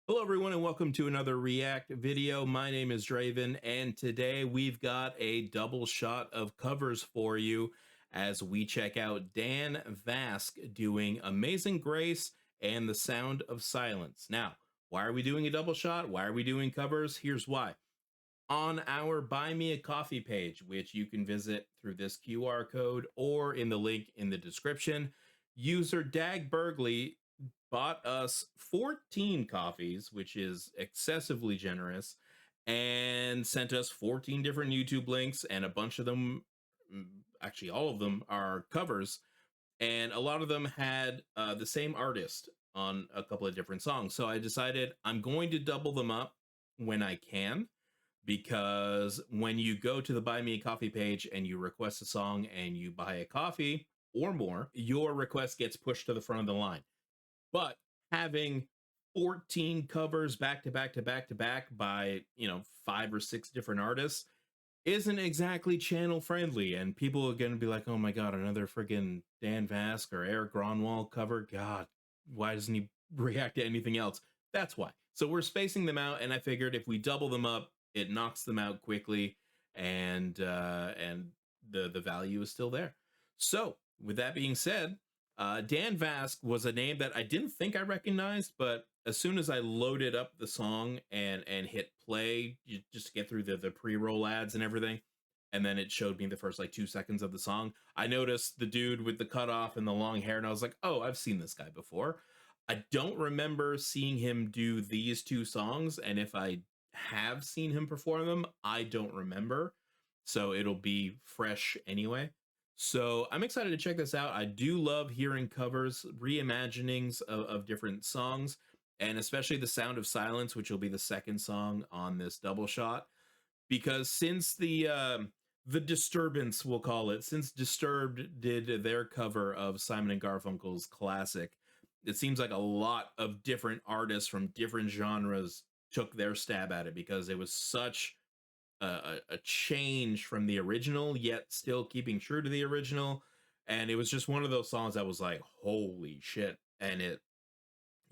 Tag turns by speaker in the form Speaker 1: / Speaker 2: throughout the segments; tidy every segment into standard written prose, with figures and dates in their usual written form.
Speaker 1: Hello, everyone, and welcome to another React video. My name is Draven, and today we've got a double shot of covers for you as we check out Dan Vasc doing Amazing Grace and The Sound of Silence. Now, why are we doing a double shot? Why are we doing covers? Here's why. On our Buy Me a Coffee page, which you can visit through this QR code or in the link in the description, user Dag Burgley bought us 14 coffees, which is excessively generous, and sent us 14 different YouTube links, and a bunch of them, actually, all of them are covers, and a lot of them had the same artist on a couple of different songs. So I decided I'm going to double them up when I can, because when you go to the Buy Me a Coffee page and you request a song and you buy a coffee or more, your request gets pushed to the front of the line. But having 14 covers back to back to back to back by, 5 or 6 different artists isn't exactly channel friendly. And people are going to be like, oh my God, another friggin' Dan Vasc or Eric Gronwall cover. God, why doesn't he react to anything else? That's why. So we're spacing them out. And I figured if we double them up, it knocks them out quickly, and the value is still there. So with that being said, Dan Vasc was a name that I didn't think I recognized, but as soon as I loaded up the song and hit play, just to get through the pre-roll ads and everything, and then it showed me the first like 2 seconds of the song, I noticed the dude with the cutoff and the long hair, and I was like, oh, I've seen this guy before. I don't remember seeing him do these two songs, and if I have seen him perform them, I don't remember. So it'll be fresh anyway. So I'm excited to check this out. I do love hearing covers, reimaginings of different songs, and especially The Sound of Silence, which will be the second song on this double shot. Because since the Disturbance, we'll call it, since Disturbed did their cover of Simon and Garfunkel's classic, it seems like a lot of different artists from different genres took their stab at it, because it was such a change from the original, yet still keeping true to the original. And it was just one of those songs that was like, holy shit. And it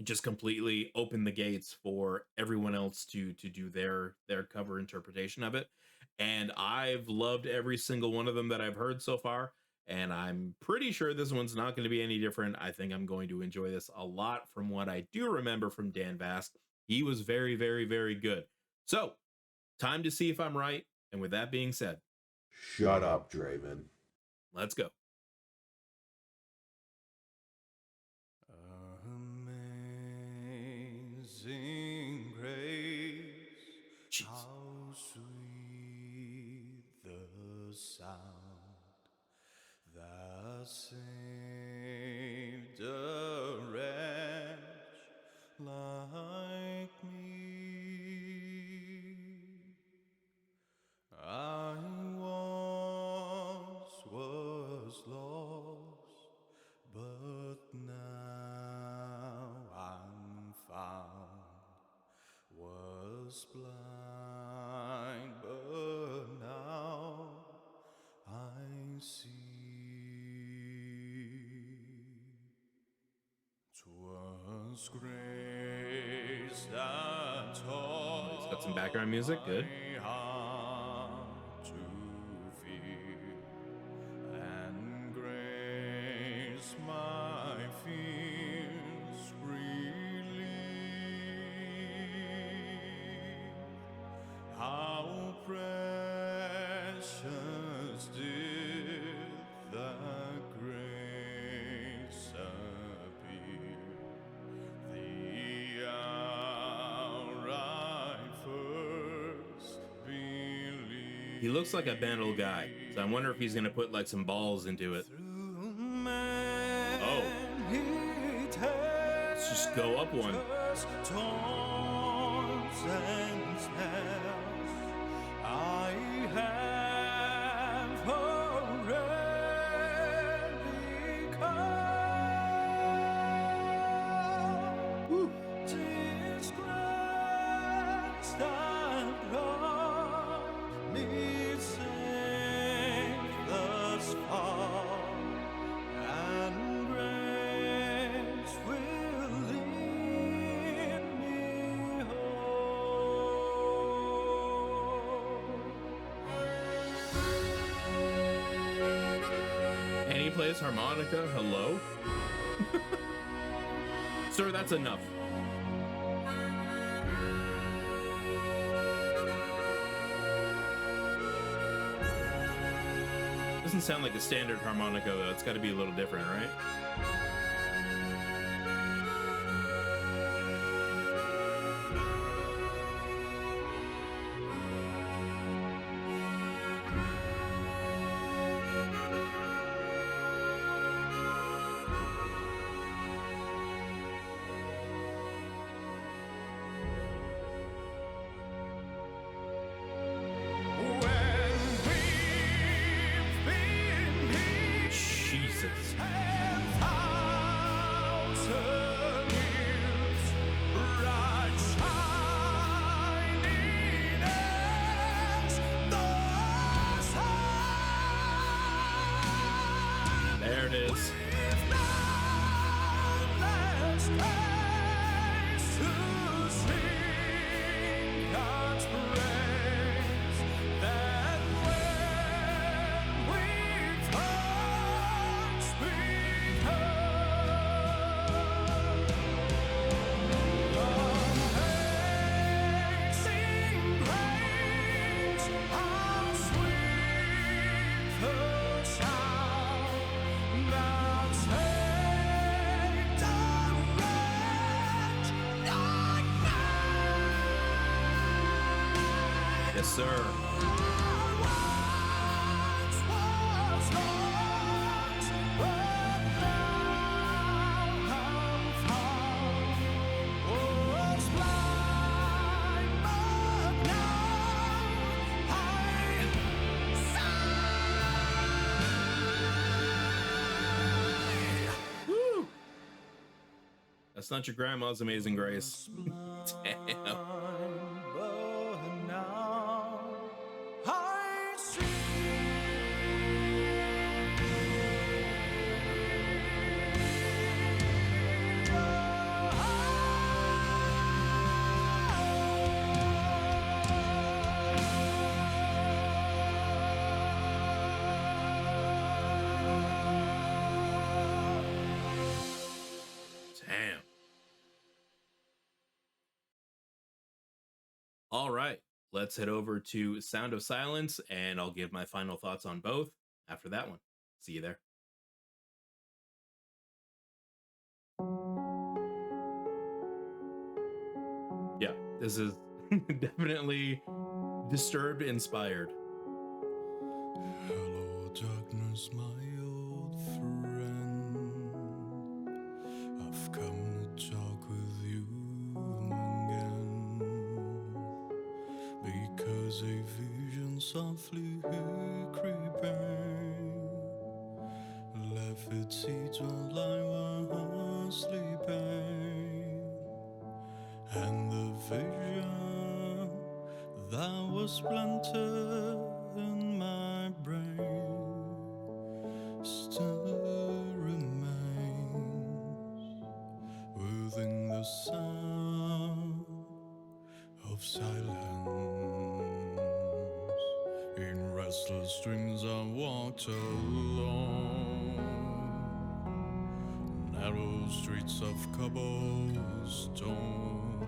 Speaker 1: just completely opened the gates for everyone else to do their cover interpretation of it. And I've loved every single one of them that I've heard so far, and I'm pretty sure this one's not going to be any different. I think I'm going to enjoy this a lot. From what I do remember from Dan Vasc, he was very, very, very good. So time to see if I'm right. And with that being said,
Speaker 2: Shut up, Draven.
Speaker 1: let's go.
Speaker 3: Amazing grace,
Speaker 1: Jeez.
Speaker 3: how sweet the sound that saved a wretch like me. I once was lost, but now I'm found. Was blind, but now I see. 'Twas grace that
Speaker 1: Oh, he's got some
Speaker 3: taught
Speaker 1: background music. Good.
Speaker 3: my heart to fear, and grace my fears relieved. How precious did that grace appear, the hour I first believed.
Speaker 1: He looks like a Bandle guy, so I wonder if he's gonna put like some balls into it.
Speaker 3: Through many
Speaker 1: Let's just go up one.
Speaker 3: tempestuous storms and snares, I have already come.
Speaker 1: Woo.
Speaker 3: Disgrace that brought me safe thus far, and grace will lead me
Speaker 1: this harmonica, hello? Sir, that's enough. Doesn't sound like a standard harmonica though. It's got to be a little different, right? Jesus. There it is. Yes, sir. Woo! That's not your grandma's Amazing Grace. Damn. Damn. All right, let's head over to Sound of Silence, and I'll give my final thoughts on both after that one. See you there. Yeah, this is definitely Disturbed inspired.
Speaker 3: Hello, darkness, my old friend. I've come to talk with you again, because a vision softly creeping left its seeds while I was sleeping, and the vision that was planted in my brain still remains within the sound of silence. In restless dreams I walked alone, narrow streets of cobblestone.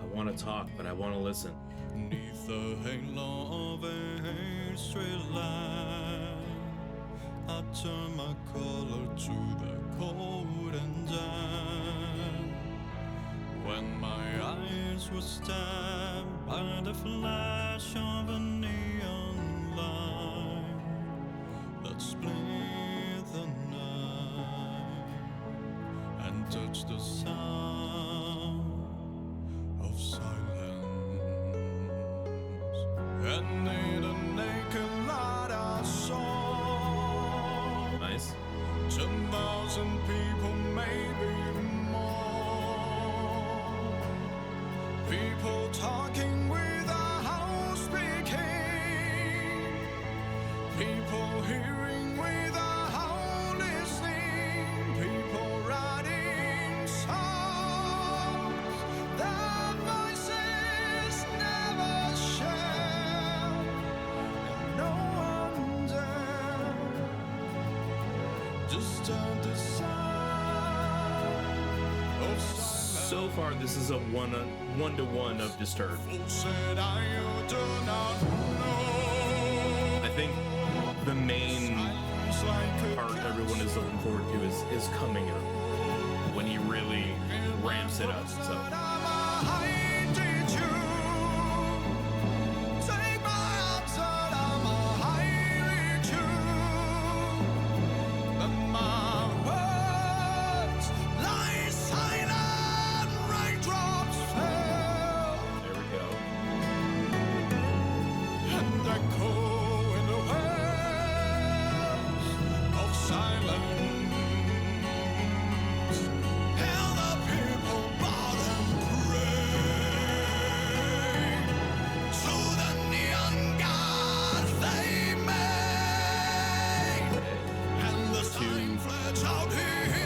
Speaker 1: I want to talk, but I want to listen.
Speaker 3: Neath the halo of a street lamp, I turn my collar to the cold and damp. When my eyes were stabbed by the flash of a neon light that split the night and touched the sound of silence. And in the naked light I saw
Speaker 1: Nice.
Speaker 3: 10,000 people, maybe more. People talking without speaking. People hearing without listening. People writing songs. Their voices never share. No one dare disturb
Speaker 1: So far, this is a one-to-one of Disturbed.
Speaker 3: Said I do not know.
Speaker 1: I think the main part everyone is looking forward to is coming up when he really ramps it up. So there we go.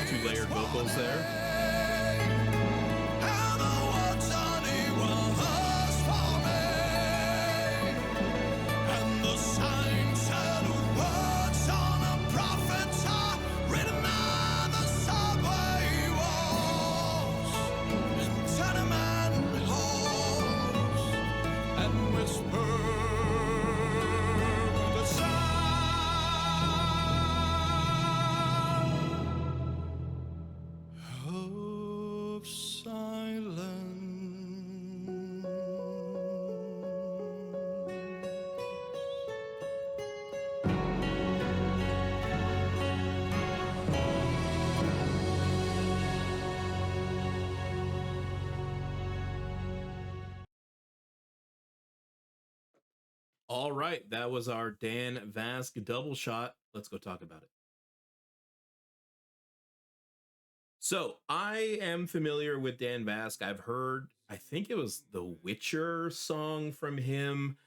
Speaker 1: Two layered vocals there.
Speaker 3: Of silence.
Speaker 1: All right, that was our Dan Vasc double shot. Let's go talk about it. So I am familiar with Dan Vasc. I've heard, I think it was the Witcher song from him,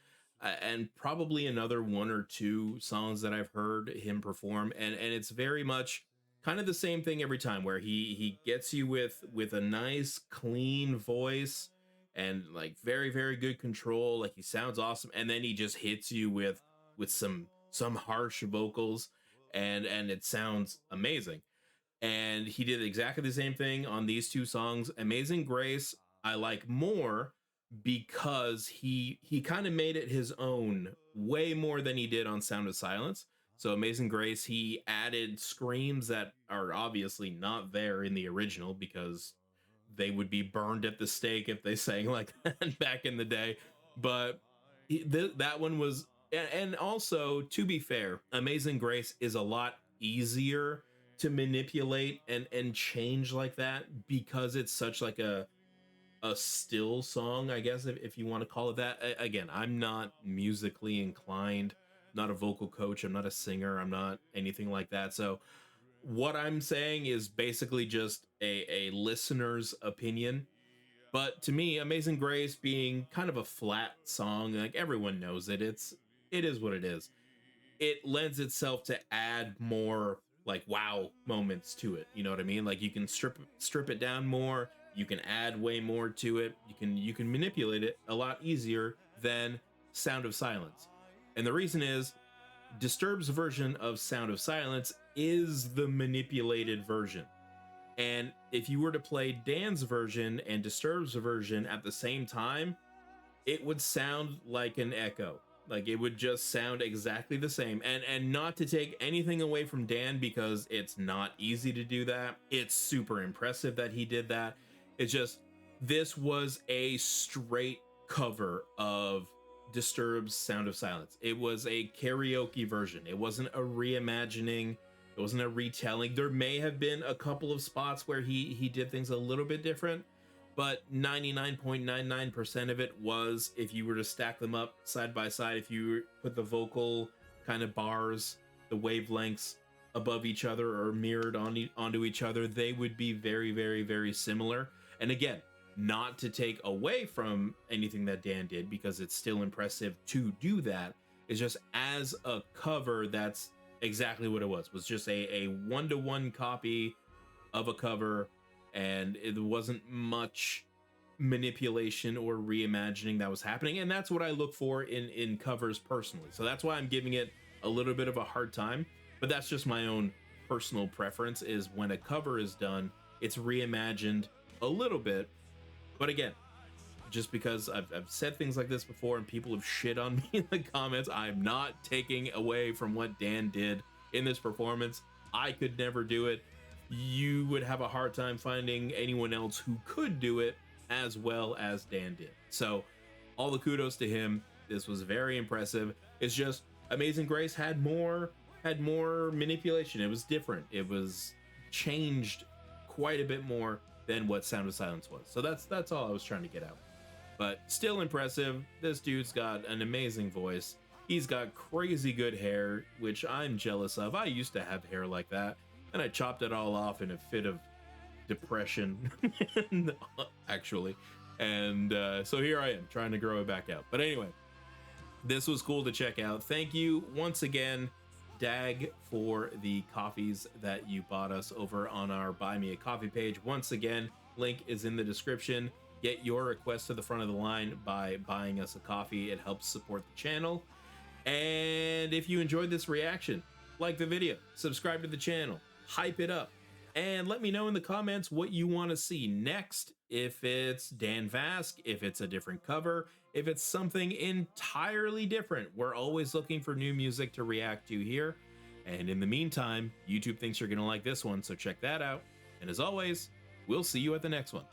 Speaker 1: and probably another one or two songs that I've heard him perform. And it's very much kind of the same thing every time, where he gets you with a nice clean voice and like very good control. Like he sounds awesome, and then he just hits you with some harsh vocals, and it sounds amazing. And he did exactly the same thing on these two songs. Amazing Grace I like more because he kind of made it his own way more than he did on Sound of Silence. So Amazing Grace, he added screams that are obviously not there in the original, because they would be burned at the stake if they sang like that back in the day. But that one was, and also, to be fair, Amazing Grace is a lot easier to manipulate and change like that, because it's such like a still song, I guess, if you want to call it that. Again, I'm not musically inclined, not a vocal coach, I'm not a singer, I'm not anything like that. So what I'm saying is basically just a listener's opinion. But to me, Amazing Grace being kind of a flat song, like everyone knows it is what it is. It lends itself to add more like wow moments to it. You know what I mean? Like you can strip it down more, you can add way more to it, you can manipulate it a lot easier than Sound of Silence. And the reason is Disturbed's version of Sound of Silence is the manipulated version. And if you were to play Dan's version and Disturbed's version at the same time, it would sound like an echo. Like it would just sound exactly the same. And not to take anything away from Dan, because it's not easy to do that. It's super impressive that he did that. It's just, this was a straight cover of Disturbed's Sound of Silence. It was a karaoke version. It wasn't a reimagining. It wasn't a retelling. There may have been a couple of spots where he did things a little bit different, but 99.99% of it was, if you were to stack them up side by side, if you put the vocal kind of bars, the wavelengths above each other or mirrored onto each other, they would be very similar. And again, not to take away from anything that Dan did, because it's still impressive to do that. It's just, as a cover, that's exactly what it was just a one-to-one copy of a cover, and it wasn't much manipulation or reimagining that was happening. And that's what I look for in covers personally. So that's why I'm giving it a little bit of a hard time, but that's just my own personal preference, is when a cover is done, it's reimagined a little bit. But again, just because I've said things like this before and people have shit on me in the comments, I'm not taking away from what Dan did in this performance. I could never do it. You would have a hard time finding anyone else who could do it as well as Dan did. So all the kudos to him. This was very impressive. It's just Amazing Grace had more manipulation. It was different. It was changed quite a bit more than what Sound of Silence was. So that's all I was trying to get out. But still impressive. This dude's got an amazing voice. He's got crazy good hair, which I'm jealous of. I used to have hair like that, and I chopped it all off in a fit of depression, actually. And so here I am trying to grow it back out. But anyway, this was cool to check out. Thank you once again, Dag, for the coffees that you bought us over on our Buy Me a Coffee page. Once again, link is in the description. Get your request to the front of the line by buying us a coffee. It helps support the channel. And if you enjoyed this reaction, like the video, subscribe to the channel, hype it up, and let me know in the comments what you want to see next. If it's Dan Vasc, if it's a different cover, if it's something entirely different. We're always looking for new music to react to here. And in the meantime, YouTube thinks you're going to like this one, so check that out. And as always, we'll see you at the next one.